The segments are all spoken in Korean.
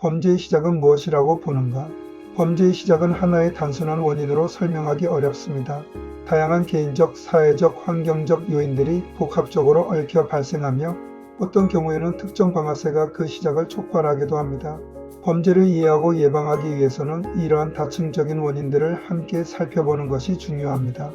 범죄의 시작은 무엇이라고 보는가? 범죄의 시작은 하나의 단순한 원인으로 설명하기 어렵습니다. 다양한 개인적, 사회적, 환경적 요인들이 복합적으로 얽혀 발생하며 어떤 경우에는 특정 방아쇠가 그 시작을 촉발하기도 합니다. 범죄를 이해하고 예방하기 위해서는 이러한 다층적인 원인들을 함께 살펴보는 것이 중요합니다.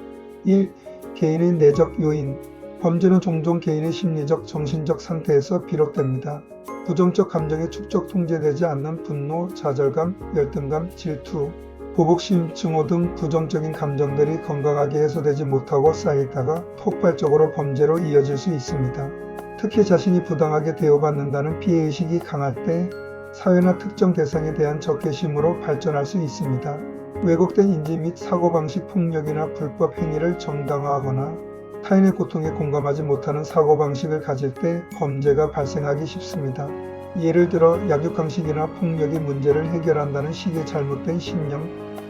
1. 개인의 내적 요인. 범죄는 종종 개인의 심리적, 정신적 상태에서 비롯됩니다. 부정적 감정에 축적 통제되지 않는 분노, 좌절감, 열등감, 질투, 보복심, 증오 등 부정적인 감정들이 건강하게 해소되지 못하고 쌓이다가 폭발적으로 범죄로 이어질 수 있습니다. 특히 자신이 부당하게 대우받는다는 피해의식이 강할 때 사회나 특정 대상에 대한 적개심으로 발전할 수 있습니다. 왜곡된 인지 및 사고방식 폭력이나 불법 행위를 정당화하거나 타인의 고통에 공감하지 못하는 사고방식을 가질 때 범죄가 발생하기 쉽습니다. 예를 들어 약육강식이나 폭력이 문제를 해결한다는 식의 잘못된 신념,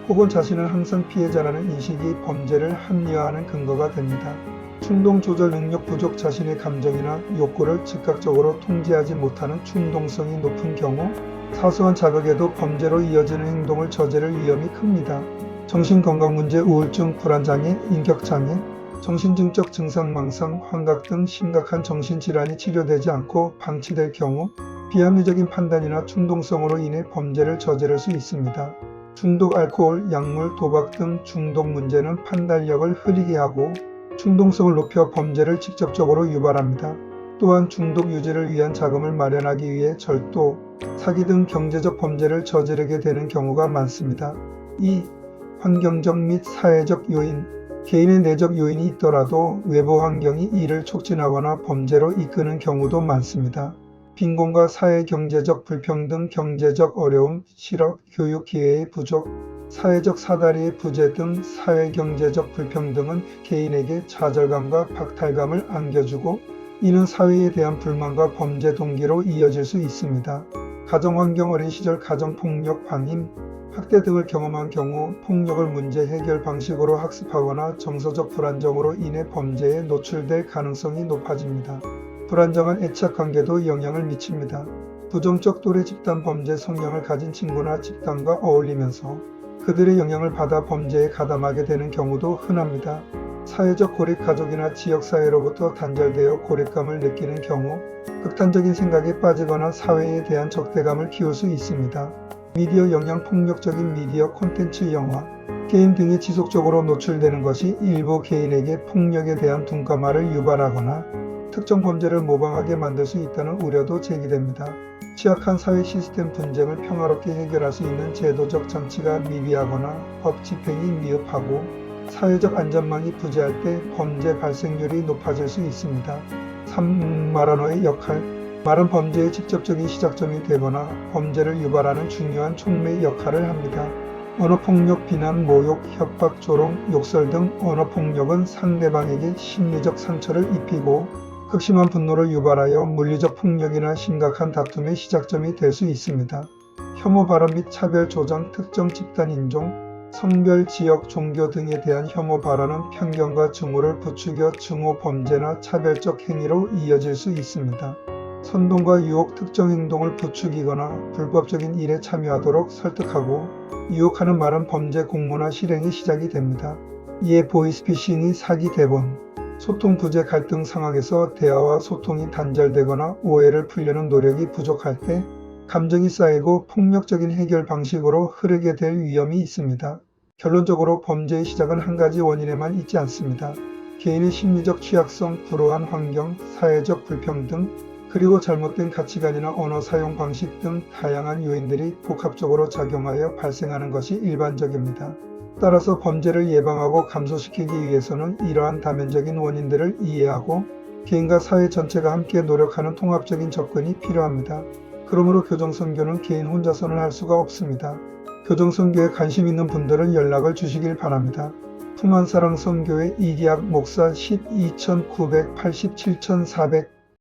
혹은 자신은 항상 피해자라는 인식이 범죄를 합리화하는 근거가 됩니다. 충동 조절 능력 부족, 자신의 감정이나 욕구를 즉각적으로 통제하지 못하는 충동성이 높은 경우 사소한 자극에도 범죄로 이어지는 행동을 저지를 위험이 큽니다. 정신건강 문제, 우울증, 불안장애, 인격장애, 정신증적 증상, 망상, 환각 등 심각한 정신질환이 치료되지 않고 방치될 경우 비합리적인 판단이나 충동성으로 인해 범죄를 저지를 수 있습니다. 중독, 알코올, 약물, 도박 등 중독 문제는 판단력을 흐리게 하고 충동성을 높여 범죄를 직접적으로 유발합니다. 또한 중독 유지를 위한 자금을 마련하기 위해 절도, 사기 등 경제적 범죄를 저지르게 되는 경우가 많습니다. 2. 환경적 및 사회적 요인. 개인의 내적 요인이 있더라도 외부 환경이 이를 촉진하거나 범죄로 이끄는 경우도 많습니다. 빈곤과 사회 경제적 불평등, 경제적 어려움, 실업, 교육 기회의 부족, 사회적 사다리의 부재 등 사회 경제적 불평등은 개인에게 좌절감과 박탈감을 안겨주고 이는 사회에 대한 불만과 범죄 동기로 이어질 수 있습니다. 가정환경, 어린 시절 가정폭력, 방임, 학대 등을 경험한 경우 폭력을 문제 해결 방식으로 학습하거나 정서적 불안정으로 인해 범죄에 노출될 가능성이 높아집니다. 불안정한 애착관계도 영향을 미칩니다. 부정적 또래 집단 범죄 성향을 가진 친구나 집단과 어울리면서 그들의 영향을 받아 범죄에 가담하게 되는 경우도 흔합니다. 사회적 고립, 가족이나 지역사회로부터 단절되어 고립감을 느끼는 경우 극단적인 생각에 빠지거나 사회에 대한 적대감을 키울 수 있습니다. 미디어 영향, 폭력적인 미디어 콘텐츠, 영화, 게임 등이 지속적으로 노출되는 것이 일부 개인에게 폭력에 대한 둔감함을 유발하거나 특정 범죄를 모방하게 만들 수 있다는 우려도 제기됩니다. 취약한 사회 시스템 분쟁을 평화롭게 해결할 수 있는 제도적 장치가 미비하거나 법 집행이 미흡하고 사회적 안전망이 부재할 때 범죄 발생률이 높아질 수 있습니다. 3. 말 언어의 역할. 말은 범죄의 직접적인 시작점이 되거나 범죄를 유발하는 중요한 촉매 역할을 합니다. 언어폭력, 비난, 모욕, 협박, 조롱, 욕설 등 언어폭력은 상대방에게 심리적 상처를 입히고 극심한 분노를 유발하여 물리적 폭력이나 심각한 다툼의 시작점이 될 수 있습니다. 혐오 발언 및 차별 조장, 특정 집단, 인종, 성별, 지역, 종교 등에 대한 혐오 발언은 편견과 증오를 부추겨 증오 범죄나 차별적 행위로 이어질 수 있습니다. 선동과 유혹, 특정 행동을 부추기거나 불법적인 일에 참여하도록 설득하고 유혹하는 말은 범죄 공모나 실행의 시작이 됩니다. 이에 보이스피싱이 사기, 대본, 소통 부재, 갈등 상황에서 대화와 소통이 단절되거나 오해를 풀려는 노력이 부족할 때 감정이 쌓이고 폭력적인 해결 방식으로 흐르게 될 위험이 있습니다. 결론적으로 범죄의 시작은 한 가지 원인에만 있지 않습니다. 개인의 심리적 취약성, 불우한 환경, 사회적 불평등, 그리고 잘못된 가치관이나 언어 사용 방식 등 다양한 요인들이 복합적으로 작용하여 발생하는 것이 일반적입니다. 따라서 범죄를 예방하고 감소시키기 위해서는 이러한 다면적인 원인들을 이해하고 개인과 사회 전체가 함께 노력하는 통합적인 접근이 필요합니다. 그러므로 교정선교는 개인 혼자서는 할 수가 없습니다. 교정선교에 관심 있는 분들은 연락을 주시길 바랍니다. 풍만사랑선교회 이기학 목사 12,987,400